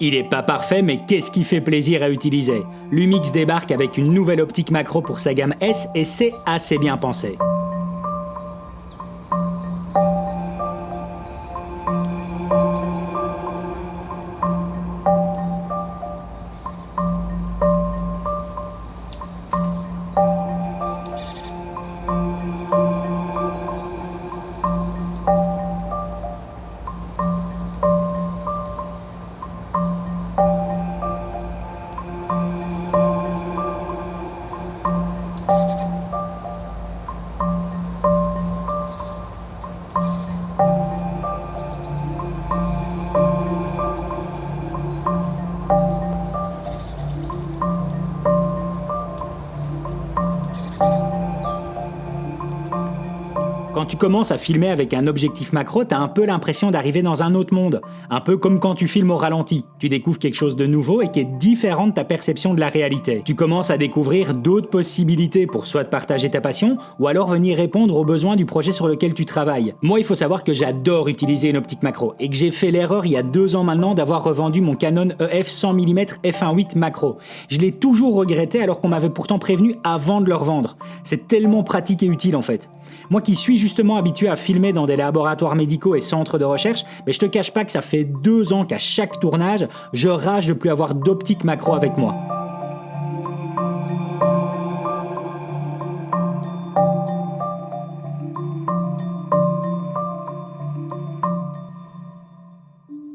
Il est pas parfait, mais qu'est-ce qui fait plaisir à utiliser? Lumix débarque avec une nouvelle optique macro pour sa gamme S et c'est assez bien pensé. Quand tu commences à filmer avec un objectif macro, t'as un peu l'impression d'arriver dans un autre monde. Un peu comme quand tu filmes au ralenti. Tu découvres quelque chose de nouveau et qui est différent de ta perception de la réalité. Tu commences à découvrir d'autres possibilités pour soit te partager ta passion, ou alors venir répondre aux besoins du projet sur lequel tu travailles. Moi, il faut savoir que j'adore utiliser une optique macro, et que j'ai fait l'erreur il y a 2 ans maintenant d'avoir revendu mon Canon EF 100 mm f1.8 macro. Je l'ai toujours regretté alors qu'on m'avait pourtant prévenu avant de le revendre. C'est tellement pratique et utile en fait. Moi qui suis justement habitué à filmer dans des laboratoires médicaux et centres de recherche, mais je te cache pas que ça fait 2 ans qu'à chaque tournage, je rage de plus avoir d'optique macro avec moi.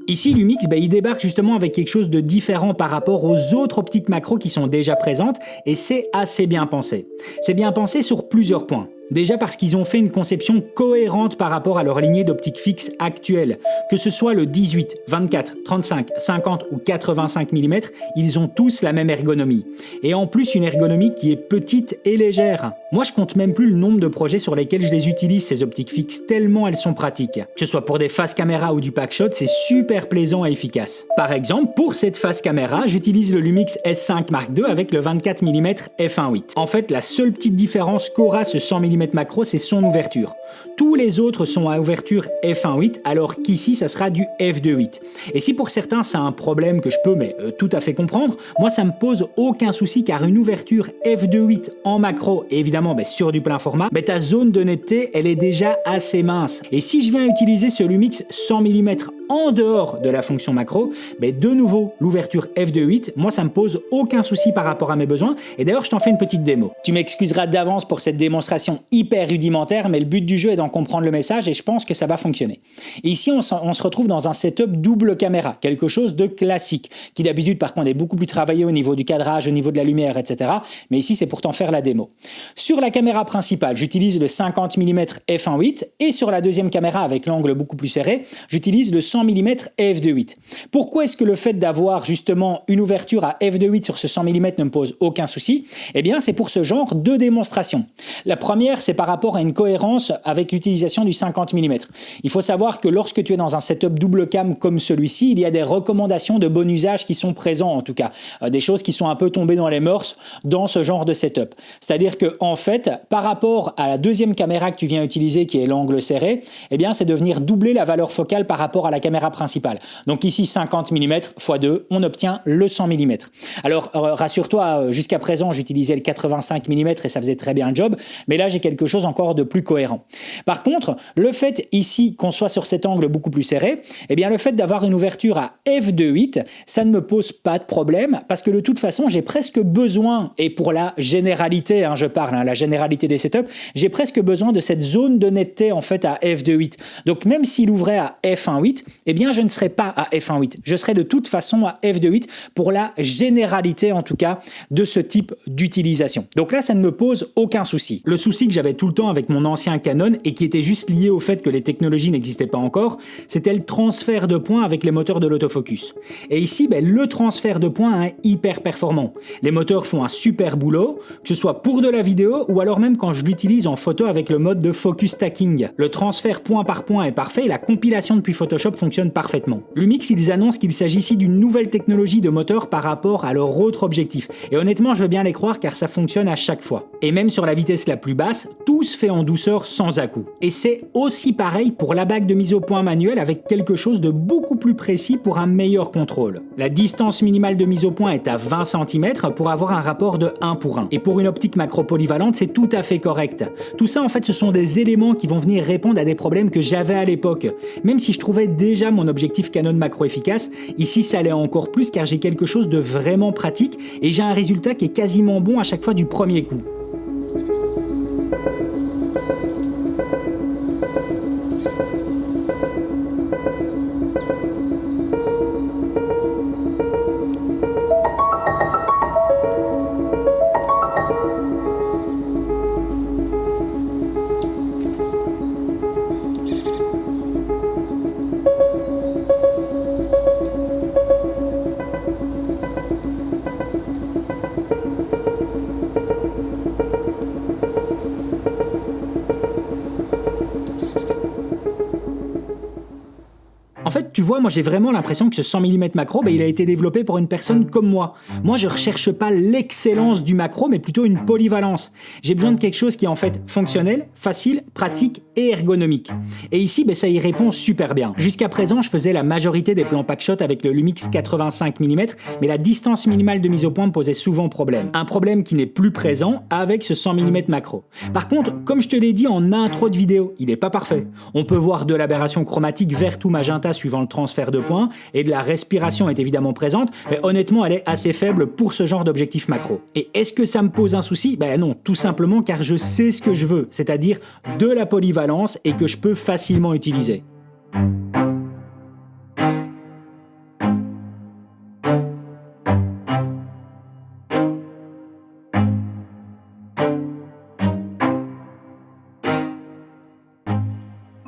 Ici, Lumix, il débarque justement avec quelque chose de différent par rapport aux autres optiques macro qui sont déjà présentes et c'est assez bien pensé. C'est bien pensé sur plusieurs points. Déjà parce qu'ils ont fait une conception cohérente par rapport à leur lignée d'optiques fixes actuelle. Que ce soit le 18, 24, 35, 50 ou 85 mm, ils ont tous la même ergonomie. Et en plus une ergonomie qui est petite et légère. Moi je compte même plus le nombre de projets sur lesquels je les utilise ces optiques fixes tellement elles sont pratiques. Que ce soit pour des face caméra ou du packshot, c'est super plaisant et efficace. Par exemple, pour cette face caméra, j'utilise le Lumix S5 Mark II avec le 24 mm f1.8. En fait, la seule petite différence qu'aura ce 100 mm macro, c'est son ouverture. Tous les autres sont à ouverture f1.8, alors qu'ici, ça sera du f2.8. Et si pour certains, c'est un problème que je peux tout à fait comprendre, moi, ça me pose aucun souci car une ouverture f2.8 en macro, et évidemment sur du plein format, ta zone de netteté, elle est déjà assez mince. Et si je viens utiliser ce Lumix 100 mm en dehors de la fonction macro, de nouveau, l'ouverture f2.8, moi, ça me pose aucun souci par rapport à mes besoins. Et d'ailleurs, je t'en fais une petite démo. Tu m'excuseras d'avance pour cette démonstration hyper rudimentaire, mais le but du jeu est d'en comprendre le message et je pense que ça va fonctionner. Et ici, on se retrouve dans un setup double caméra, quelque chose de classique, qui d'habitude, par contre, est beaucoup plus travaillé au niveau du cadrage, au niveau de la lumière, etc. Mais ici, c'est pour t'en faire la démo. Sur la caméra principale, j'utilise le 50 mm f1.8 et sur la deuxième caméra, avec l'angle beaucoup plus serré, j'utilise le 100 mm f2.8. Pourquoi est-ce que le fait d'avoir justement une ouverture à f2.8 sur ce 100 mm ne me pose aucun souci? Eh bien, c'est pour ce genre de démonstration. La première, c'est par rapport à une cohérence avec l'utilisation du 50 mm. Il faut savoir que lorsque tu es dans un setup double cam comme celui-ci, il y a des recommandations de bon usage qui sont présentes en tout cas. Des choses qui sont un peu tombées dans les mœurs dans ce genre de setup. C'est-à-dire que en fait, par rapport à la deuxième caméra que tu viens utiliser qui est l'angle serré, eh bien, c'est de venir doubler la valeur focale par rapport à la caméra principale. Donc ici, 50 mm x 2, on obtient le 100 mm. Alors, rassure-toi, jusqu'à présent, j'utilisais le 85 mm et ça faisait très bien le job, mais là, j'ai quelque chose encore de plus cohérent. Par contre, le fait ici qu'on soit sur cet angle beaucoup plus serré, eh bien, le fait d'avoir une ouverture à f2.8, ça ne me pose pas de problème parce que de toute façon, j'ai presque besoin, et pour la généralité, je parle, la généralité des setups, j'ai presque besoin de cette zone de netteté en fait à f2.8. Donc, même s'il ouvrait à f1.8, eh bien, je ne serais pas à f1.8. Je serais de toute façon à f2.8 pour la généralité, en tout cas, de ce type d'utilisation. Donc là, ça ne me pose aucun souci. Le souci que j'avais tout le temps avec mon ancien Canon et qui était juste lié au fait que les technologies n'existaient pas encore, c'était le transfert de points avec les moteurs de l'autofocus. Et ici, le transfert de points est hyper performant. Les moteurs font un super boulot, que ce soit pour de la vidéo ou alors même quand je l'utilise en photo avec le mode de focus stacking. Le transfert point par point est parfait et la compilation depuis Photoshop fonctionne fonctionne parfaitement. Lumix, ils annoncent qu'il s'agit ici d'une nouvelle technologie de moteur par rapport à leur autre objectif. Et honnêtement, je veux bien les croire car ça fonctionne à chaque fois. Et même sur la vitesse la plus basse, tout se fait en douceur sans à-coups. Et c'est aussi pareil pour la bague de mise au point manuelle avec quelque chose de beaucoup plus précis pour un meilleur contrôle. La distance minimale de mise au point est à 20 cm pour avoir un rapport de 1 pour 1. Et pour une optique macro polyvalente, c'est tout à fait correct. Tout ça, en fait, ce sont des éléments qui vont venir répondre à des problèmes que j'avais à l'époque. Même si je trouvais déjà mon objectif Canon macro efficace, ici ça allait encore plus car j'ai quelque chose de vraiment pratique et j'ai un résultat qui est quasiment bon à chaque fois du premier coup. En fait, tu vois, moi j'ai vraiment l'impression que ce 100 mm macro, il a été développé pour une personne comme moi. Moi, je ne recherche pas l'excellence du macro, mais plutôt une polyvalence. J'ai besoin de quelque chose qui est en fait fonctionnel, facile, pratique et ergonomique. Et ici, ça y répond super bien. Jusqu'à présent, je faisais la majorité des plans packshot avec le Lumix 85 mm, mais la distance minimale de mise au point me posait souvent problème. Un problème qui n'est plus présent avec ce 100 mm macro. Par contre, comme je te l'ai dit en intro de vidéo, il n'est pas parfait. On peut voir de l'aberration chromatique verte ou magenta suivant le transfert de points, et de la respiration est évidemment présente, mais honnêtement elle est assez faible pour ce genre d'objectif macro. Et est-ce que ça me pose un souci? Non, tout simplement car je sais ce que je veux, c'est-à-dire de la polyvalence et que je peux facilement utiliser.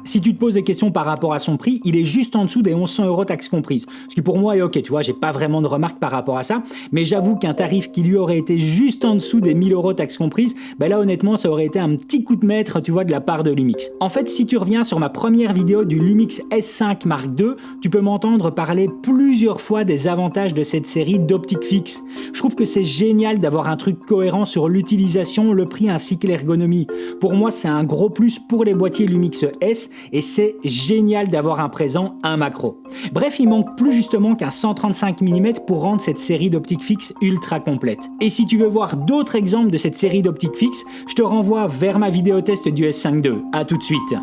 Si tu te poses des questions par rapport à son prix, il est juste en dessous des 1100 € taxes comprises. Ce qui pour moi est ok, tu vois, j'ai pas vraiment de remarques par rapport à ça, mais j'avoue qu'un tarif qui lui aurait été juste en dessous des 1000 € taxes comprises, là honnêtement ça aurait été un petit coup de maître, tu vois, de la part de Lumix. En fait, si tu reviens sur ma première vidéo du Lumix S5 Mark II, tu peux m'entendre parler plusieurs fois des avantages de cette série d'optiques fixes. Je trouve que c'est génial d'avoir un truc cohérent sur l'utilisation, le prix ainsi que l'ergonomie. Pour moi, c'est un gros plus pour les boîtiers Lumix S, et c'est génial d'avoir un présent, un macro. Bref, il manque plus justement qu'un 135 mm pour rendre cette série d'optiques fixes ultra complète. Et si tu veux voir d'autres exemples de cette série d'optiques fixes, je te renvoie vers ma vidéo test du S5 II. A tout de suite.